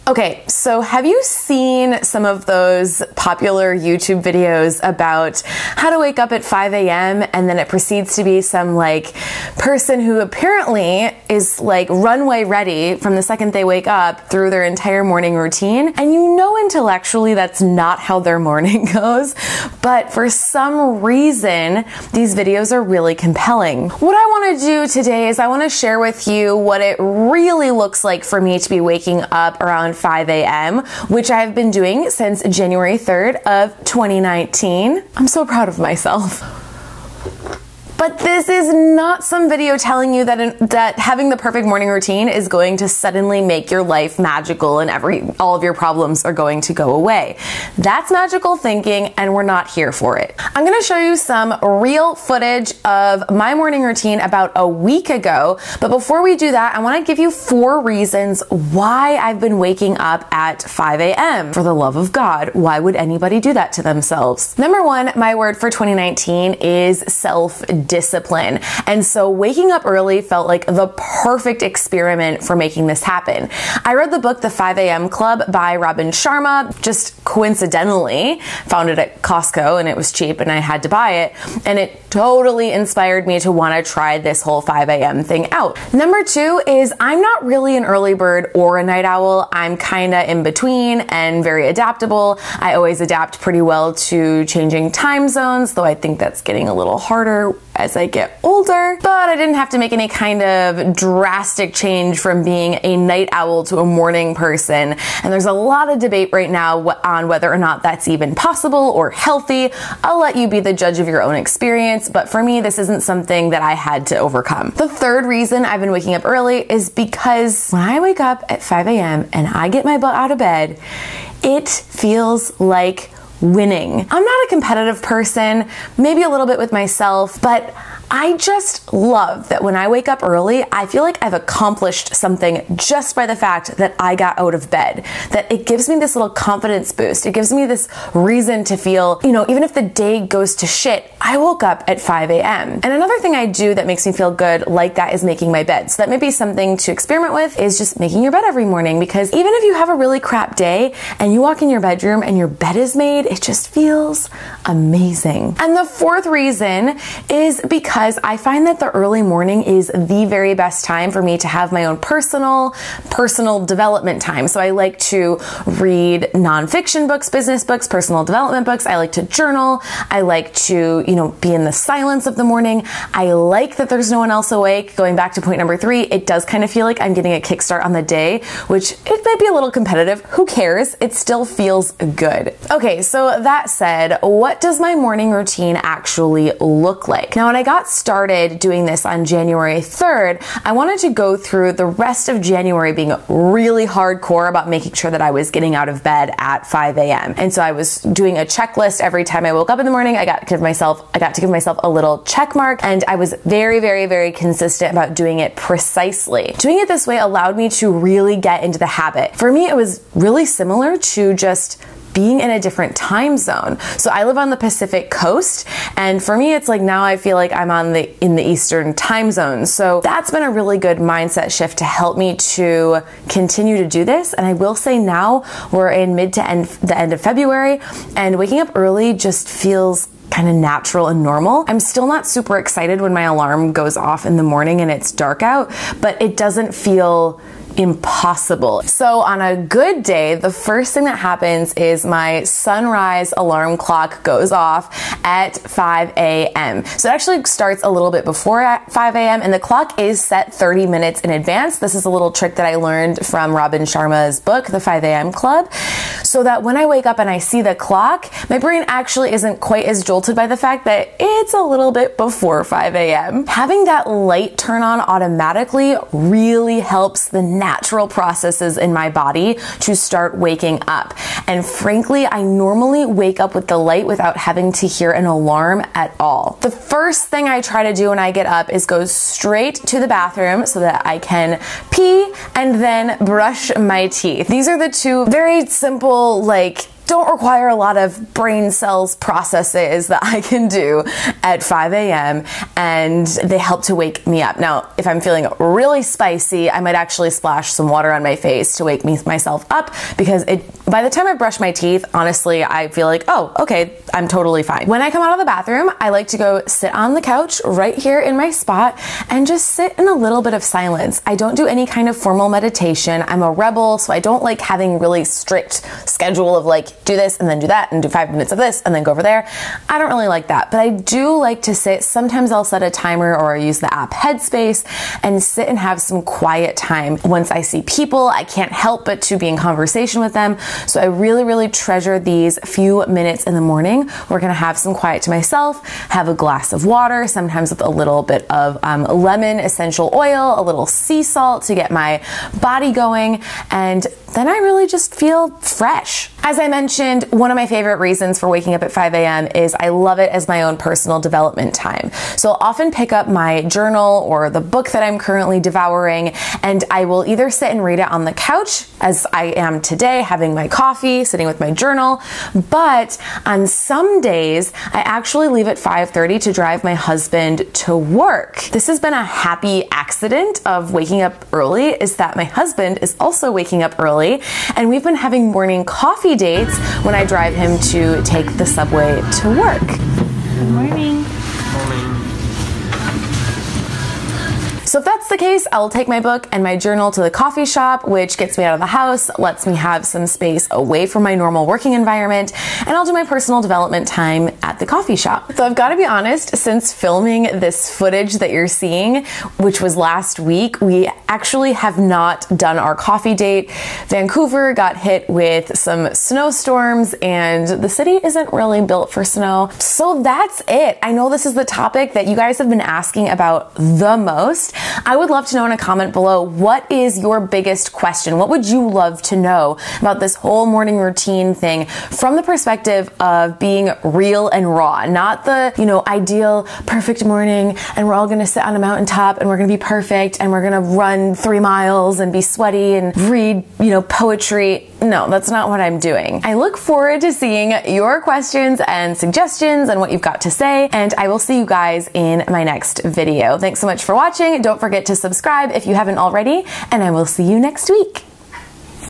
Okay, so have you seen some of those popular YouTube videos about how to wake up at 5 a.m. and then it proceeds to be some like person who apparently is like runway ready from the second they wake up through their entire morning routine? And you know intellectually that's not how their morning goes, but for some reason these videos are really compelling. What I want to do today is I want to share with you what it really looks like for me to be waking up around 5 a.m., which I've been doing since January 3rd of 2019. I'm so proud of myself. But this is not some video telling you that having the perfect morning routine is going to suddenly make your life magical and all of your problems are going to go away. That's magical thinking and we're not here for it. I'm going to show you some real footage of my morning routine about a week ago. But before we do that, I want to give you 4 reasons why I've been waking up at 5 a.m. For the love of God, why would anybody do that to themselves? Number 1, my word for 2019 is self-discipline. And so waking up early felt like the perfect experiment for making this happen. I read the book The 5 a.m. Club by Sharma, just coincidentally found it at Costco and it was cheap and I had to buy it. And it totally inspired me to want to try this whole 5 a.m. thing out. Number 2 is I'm not really an early bird or a night owl. I'm kind of in between and very adaptable. I always adapt pretty well to changing time zones, though I think that's getting a little harder as I get older, but I didn't have to make any kind of drastic change from being a night owl to a morning person. And there's a lot of debate right now on whether or not that's even possible or healthy. I'll let you be the judge of your own experience, but for me, this isn't something that I had to overcome. The 3rd reason I've been waking up early is because when I wake up at 5 a.m. and I get my butt out of bed, it feels like winning. I'm not a competitive person, maybe a little bit with myself, but I just love that when I wake up early, I feel like I've accomplished something just by the fact that I got out of bed, that it gives me this little confidence boost. It gives me this reason to feel, even if the day goes to shit, I woke up at 5 a.m. And another thing I do that makes me feel good like that is making my bed. So that may be something to experiment with, is just making your bed every morning, because even if you have a really crap day and you walk in your bedroom and your bed is made, it just feels amazing. And the 4th reason is because I find that the early morning is the very best time for me to have my own personal development time. So I like to read nonfiction books, business books, personal development books. I like to journal. I like to, be in the silence of the morning. I like that there's no one else awake. Going back to point number 3, it does kind of feel like I'm getting a kickstart on the day, which it might be a little competitive. Who cares? It still feels good. Okay, so that said, what does my morning routine actually look like? Now, when I got started doing this on January 3rd, I wanted to go through the rest of January being really hardcore about making sure that I was getting out of bed at 5 a.m. And so I was doing a checklist every time I woke up in the morning. I got to give myself a little check mark, and I was very, very, very consistent about doing it precisely. Doing it this way allowed me to really get into the habit. For me, it was really similar to just being in a different time zone. So I live on the Pacific coast, and for me, it's like now I feel like I'm in the Eastern time zone. So that's been a really good mindset shift to help me to continue to do this. And I will say now we're in the end of February, and waking up early just feels kind of natural and normal. I'm still not super excited when my alarm goes off in the morning and it's dark out, but it doesn't feel impossible. So on a good day, the first thing that happens is my sunrise alarm clock goes off at 5 a.m. So it actually starts a little bit before 5 a.m. and the clock is set 30 minutes in advance. This is a little trick that I learned from Sharma's book, The 5 a.m. Club, so that when I wake up and I see the clock, my brain actually isn't quite as jolted by the fact that it's a little bit before 5 a.m. Having that light turn on automatically really helps the natural processes in my body to start waking up. And frankly, I normally wake up with the light without having to hear an alarm at all. The first thing I try to do when I get up is go straight to the bathroom so that I can pee and then brush my teeth. These are the 2 very simple, don't require a lot of brain cells processes that I can do at 5 a.m. and they help to wake me up. Now, if I'm feeling really spicy, I might actually splash some water on my face to wake myself up, because by the time I brush my teeth, honestly, I feel like, oh, okay, I'm totally fine. When I come out of the bathroom, I like to go sit on the couch right here in my spot and just sit in a little bit of silence. I don't do any kind of formal meditation. I'm a rebel, so I don't like having really strict schedule of like, do this and then do that and do 5 minutes of this and then go over there. I don't really like that, but I do like to sit. Sometimes I'll set a timer or I use the app Headspace and sit and have some quiet time. Once I see people, I can't help but to be in conversation with them. So I really, really treasure these few minutes in the morning. We're gonna have some quiet to myself, have a glass of water, sometimes with a little bit of lemon essential oil, a little sea salt to get my body going, and then I really just feel fresh. As I mentioned, one of my favorite reasons for waking up at 5 a.m. is I love it as my own personal development time. So I'll often pick up my journal or the book that I'm currently devouring, and I will either sit and read it on the couch, as I am today, having my coffee, sitting with my journal, but on some days, I actually leave at 5:30 to drive my husband to work. This has been a happy accident of waking up early, is that my husband is also waking up early, and we've been having morning coffee dates when I drive him to take the subway to work. Good morning. So if that's the case, I'll take my book and my journal to the coffee shop, which gets me out of the house, lets me have some space away from my normal working environment, and I'll do my personal development time at the coffee shop. So I've got to be honest, since filming this footage that you're seeing, which was last week, we actually have not done our coffee date. Vancouver got hit with some snowstorms and the city isn't really built for snow. So that's it. I know this is the topic that you guys have been asking about the most. I would love to know in a comment below, what is your biggest question? What would you love to know about this whole morning routine thing from the perspective of being real and raw, not the, ideal perfect morning and we're all gonna sit on a mountaintop and we're gonna be perfect and we're gonna run 3 miles and be sweaty and read, poetry. No, that's not what I'm doing. I look forward to seeing your questions and suggestions and what you've got to say, and I will see you guys in my next video. Thanks so much for watching. Don't forget to subscribe if you haven't already, and I will see you next week.